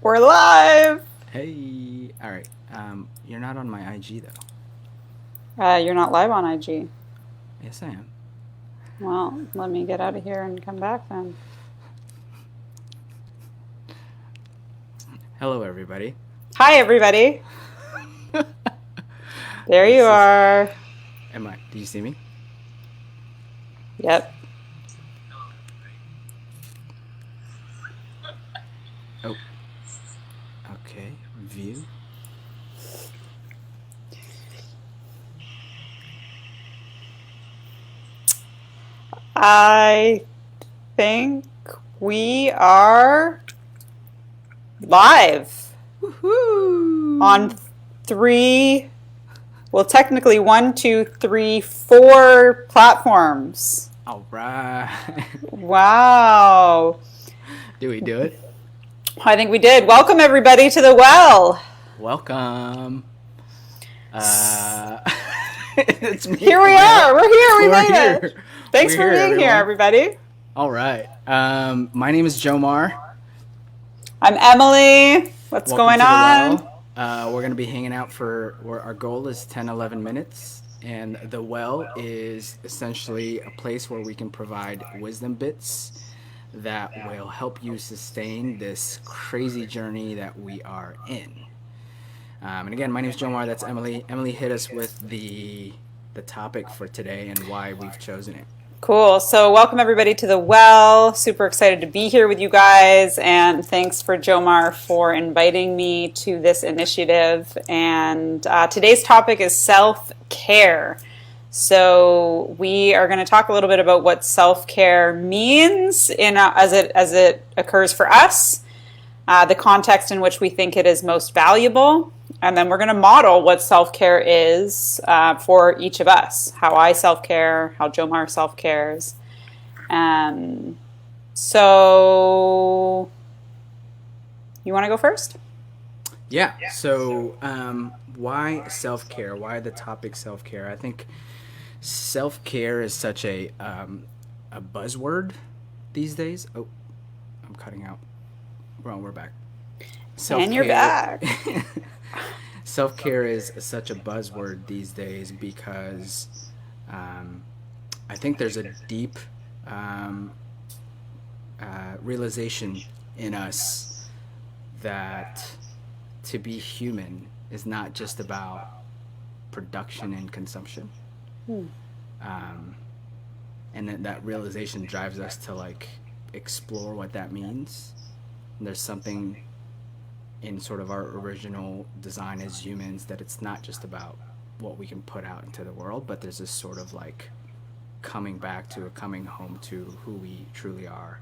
We're live. Hey, all right. You're not on my IG though. You're not live on IG. Yes, I am. Well, let me get out of here and come back then. Hello, everybody. Hi, everybody. There you This is. are. Am I? Do you see me? Yep. Oh, okay. View. I think we are live Woohoo! on three, well, technically one, two, three, four platforms. All right. Wow. Do we do it? I think we did. Welcome, everybody, to the well. Welcome. Uh, it's me. Here we are. We're here. We We're made it. here. Thanks We're for here, being here, everyone. everybody. All right. My name is Jomar. I'm Emily. What's Welcome going to the on? well. We're going to be hanging out for where our goal is 10, 11 minutes. And the well is essentially a place where we can provide wisdom bits that will help you sustain this crazy journey that we are in. And again, my name is Jomar. That's Emily. Emily hit us with the topic for today and why we've chosen it. Cool. So, welcome everybody to the well. Super excited to be here with you guys. And thanks for Jomar for inviting me to this initiative. And today's topic is self care. So, we are going to talk a little bit about what self care means as it occurs for us, the context in which we think it is most valuable. And then we're going to model what self-care is for each of us, how I self-care, how Jomar self-cares. So, you want to go first? Yeah. So, why self care? Why the topic self care? I think self care is such a buzzword these days. Oh, I'm cutting out. We're back. Self And you're care. back. Self care is such a buzzword these days because um, I think there's a deep um, realization in us that to be human is not just about production and consumption. Um, and that realization drives us to like explore what that means. And there's something in sort of our original design as humans that it's not just about what we can put out into the world, but there's this sort of like coming back to, a coming home to who we truly are.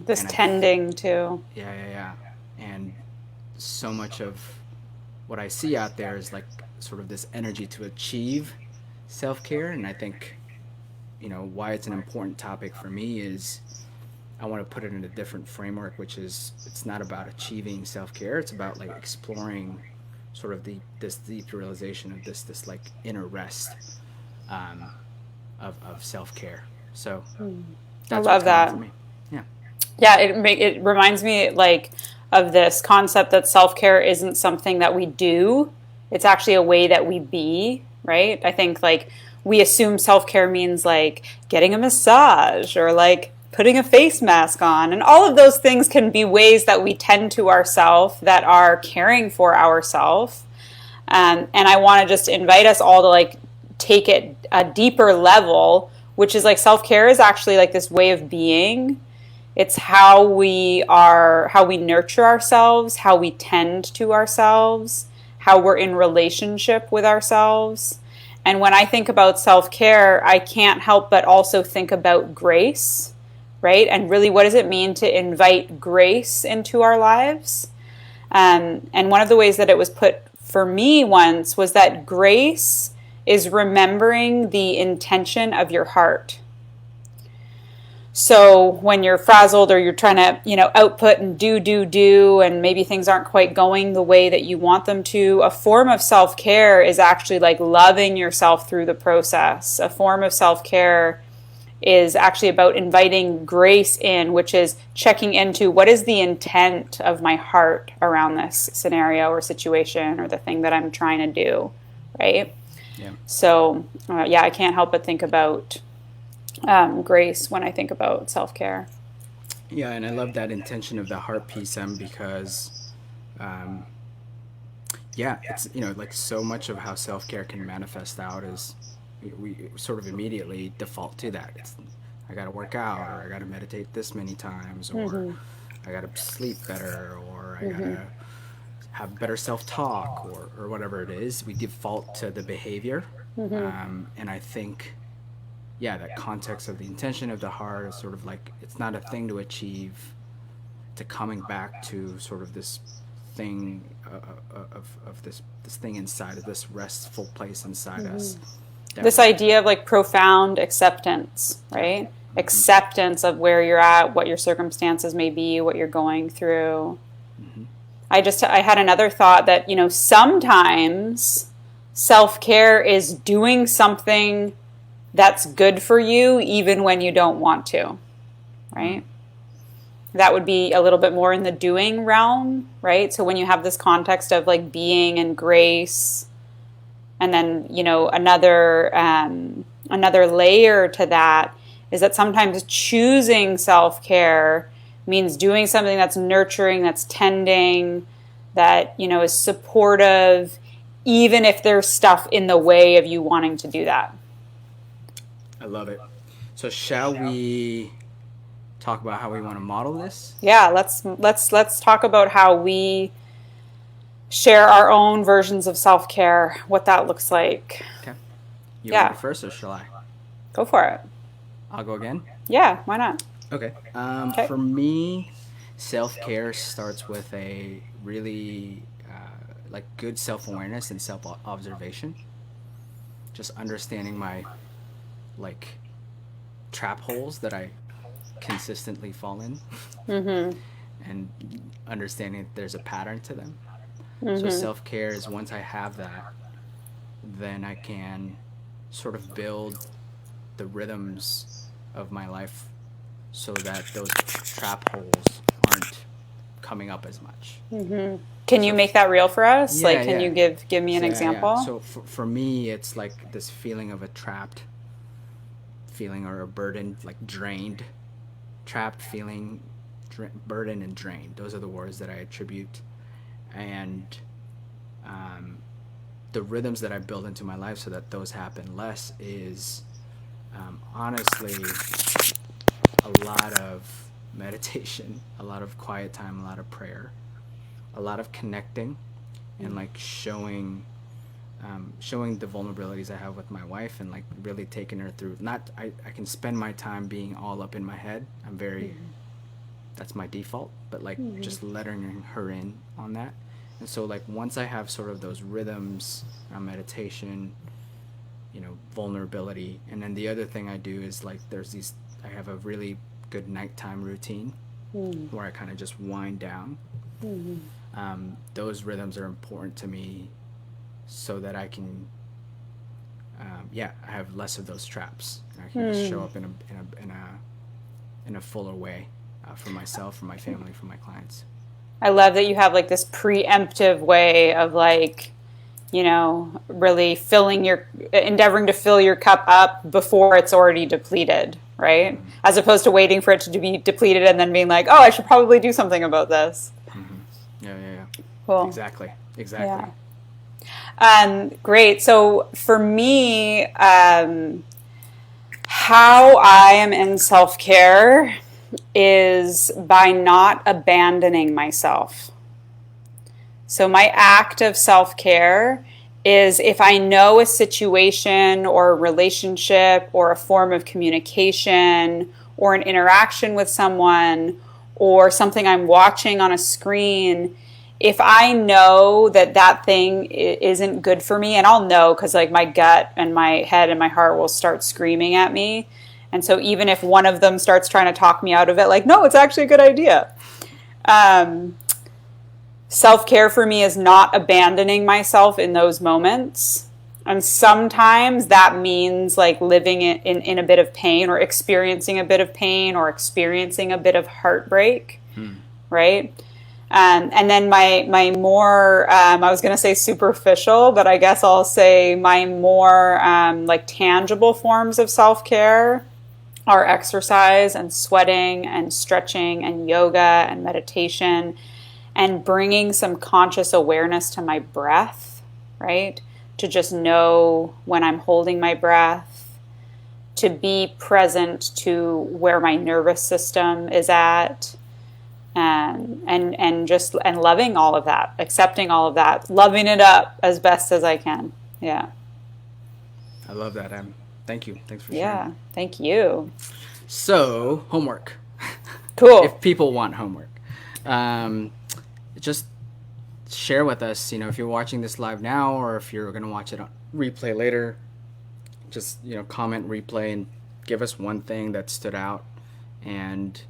This And tending to. yeah. And so much of what I see out there is like sort of this energy to achieve self care. And I think, why it's an important topic for me is I want to put it in a different framework, which is it's not about achieving self care. It's about like exploring sort of this deep realization of this like inner rest um, of self care. So I that's what's love coming for that. me. Yeah. Yeah, it reminds me like of this concept that self-care isn't something that we do. It's actually a way that we be, right? I think like we assume self-care means like getting a massage or like putting a face mask on, and all of those things can be ways that we tend to ourselves that are caring for ourselves. And I want to just invite us all to like take it a deeper level, which is like self-care is actually like this way of being. It's how we nurture ourselves, how we tend to ourselves, how we're in relationship with ourselves. And when I think about self-care, I can't help but also think about grace, right? And really, what does it mean to invite grace into our lives? And one of the ways that it was put for me once was that grace is remembering the intention of your heart. So when you're frazzled or you're trying to, output and do, and maybe things aren't quite going the way that you want them to, a form of self-care is actually like loving yourself through the process. A form of self-care is actually about inviting grace in, which is checking into what is the intent of my heart around this scenario or situation or the thing that I'm trying to do, right? Yeah. So, I can't help but think about grace when I think about self-care. Yeah, and I love that intention of the heart piece, because, um, yeah, it's, like so much of how self care can manifest out is we sort of immediately default to that. It's, I got to work out, or I got to meditate this many times, or I got to sleep better, or I got to have better self talk, or whatever it is. We default to the behavior. And I think, yeah, that context of the intention of the heart is sort of like, it's not a thing to achieve, to coming back to sort of this thing of this thing inside of this restful place inside us. This idea of like profound acceptance, right? Acceptance of where you're at, what your circumstances may be, what you're going through. I had another thought that, sometimes self-care is doing something that's good for you even when you don't want to, right? That would be a little bit more in the doing realm, right? So when you have this context of like being and grace, and then, another layer to that is that sometimes choosing self-care means doing something that's nurturing, that's tending, that, is supportive, even if there's stuff in the way of you wanting to do that. I love it. So shall we talk about how we want to model this? Yeah, let's talk about how we share our own versions of self-care, what that looks like. Okay. You want to go first, or shall I? Go for it. I'll go again? Yeah, why not? Okay. For me, self-care starts with a really like good self-awareness and self-observation. Just understanding my like trap holes that I consistently fall in, and understanding that there's a pattern to them. So self-care is, once I have that, then I can sort of build the rhythms of my life so that those trap holes aren't coming up as much. Can you make that real for us? Yeah, can you give me an example? Yeah. So for me, it's like this feeling of a trapped feeling, or a burdened, like drained, trapped feeling, burdened and drained. Those are the words that I attribute. And the rhythms that I build into my life so that those happen less is honestly a lot of meditation, a lot of quiet time, a lot of prayer, a lot of connecting, and like showing the vulnerabilities I have with my wife, and like really taking her through. I can spend my time being all up in my head. I'm very, that's my default, but like just letting her in on that. And so like once I have sort of those rhythms around meditation, vulnerability, and then the other thing I do is like I have a really good nighttime routine where I kind of just wind down. Those rhythms are important to me so that I can I have less of those traps, and I can just show up in a fuller way for myself, for my family, for my clients. I love that you have like this preemptive way of like, really endeavoring to fill your cup up before it's already depleted, right? As opposed to waiting for it to be depleted and then being like, oh, I should probably do something about this. Yeah. Cool. Exactly. Yeah. Great. So for me, how I am in self-care is by not abandoning myself. So my act of self-care is if I know a situation or a relationship or a form of communication or an interaction with someone or something I'm watching on a screen, if I know that thing isn't good for me, and I'll know because like my gut and my head and my heart will start screaming at me. And so even if one of them starts trying to talk me out of it, like, no, it's actually a good idea. Self-care for me is not abandoning myself in those moments. And sometimes that means like living in a bit of pain, or experiencing a bit of pain, or experiencing a bit of heartbreak, right? And then my more, I was going to say superficial, but I guess I'll say my more like tangible forms of self-care are exercise and sweating and stretching and yoga and meditation, and bringing some conscious awareness to my breath, right? To just know when I'm holding my breath, to be present to where my nervous system is at, and loving all of that, accepting all of that, loving it up as best as I can. Yeah. I love that, Em. Thank you. Thanks for sharing. Yeah. Thank you. So, homework. Cool. If people want homework, just share with us, if you're watching this live now, or if you're going to watch it on replay later, just, comment replay and give us one thing that stood out, and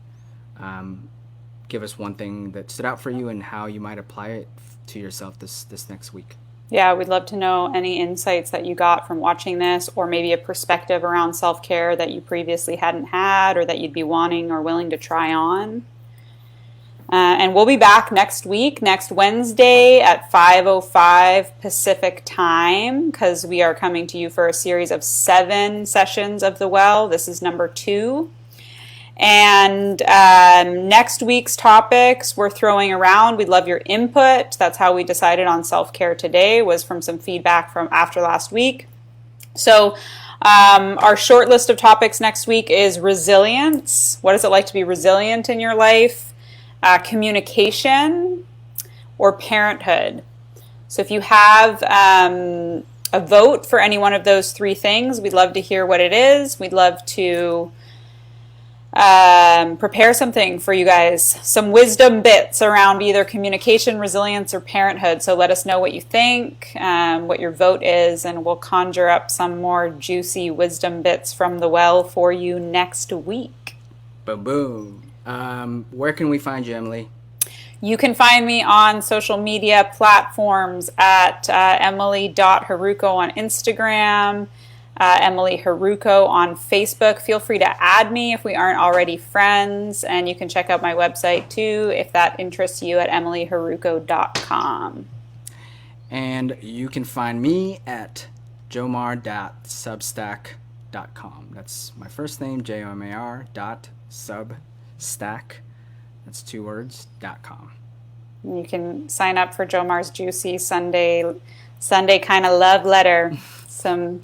give us one thing that stood out for you and how you might apply it to yourself this next week. Yeah, we'd love to know any insights that you got from watching this, or maybe a perspective around self-care that you previously hadn't had, or that you'd be wanting or willing to try on. And we'll be back next week, next Wednesday at 5:05 Pacific time, because we are coming to you for a series of 7 sessions of The Well. This is number 2. And next week's topics we're throwing around. We'd love your input. That's how we decided on self-care today, was from some feedback from after last week. So our short list of topics next week is resilience. What is it like to be resilient in your life? Communication, or parenthood. So if you have a vote for any one of those 3 things, we'd love to hear what it is. We'd love to prepare something for you guys, some wisdom bits around either communication, resilience, or parenthood. So let us know what you think, what your vote is, and we'll conjure up some more juicy wisdom bits from The Well for you next week. Boom, boom. Where can we find you, Emily? You can find me on social media platforms at emily.haruko on Instagram, Emily Haruko on Facebook. Feel free to add me if we aren't already friends, and you can check out my website too if that interests you at emilyharuko.com. And you can find me at jomar.substack.com. That's my first name, jomar.substack. That's 2 words, .com. You can sign up for Jomar's juicy Sunday kind of love letter. Some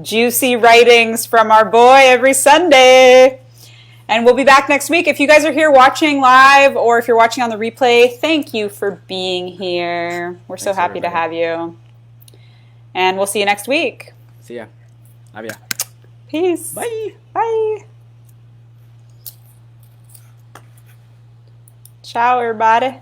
juicy writings from our boy every Sunday. And we'll be back next week. If you guys are here watching live, or if you're watching on the replay, thank you for being here. We're so happy to have you. And we'll see you next week. See ya. Love ya. Peace. Bye. Bye. Ciao, everybody.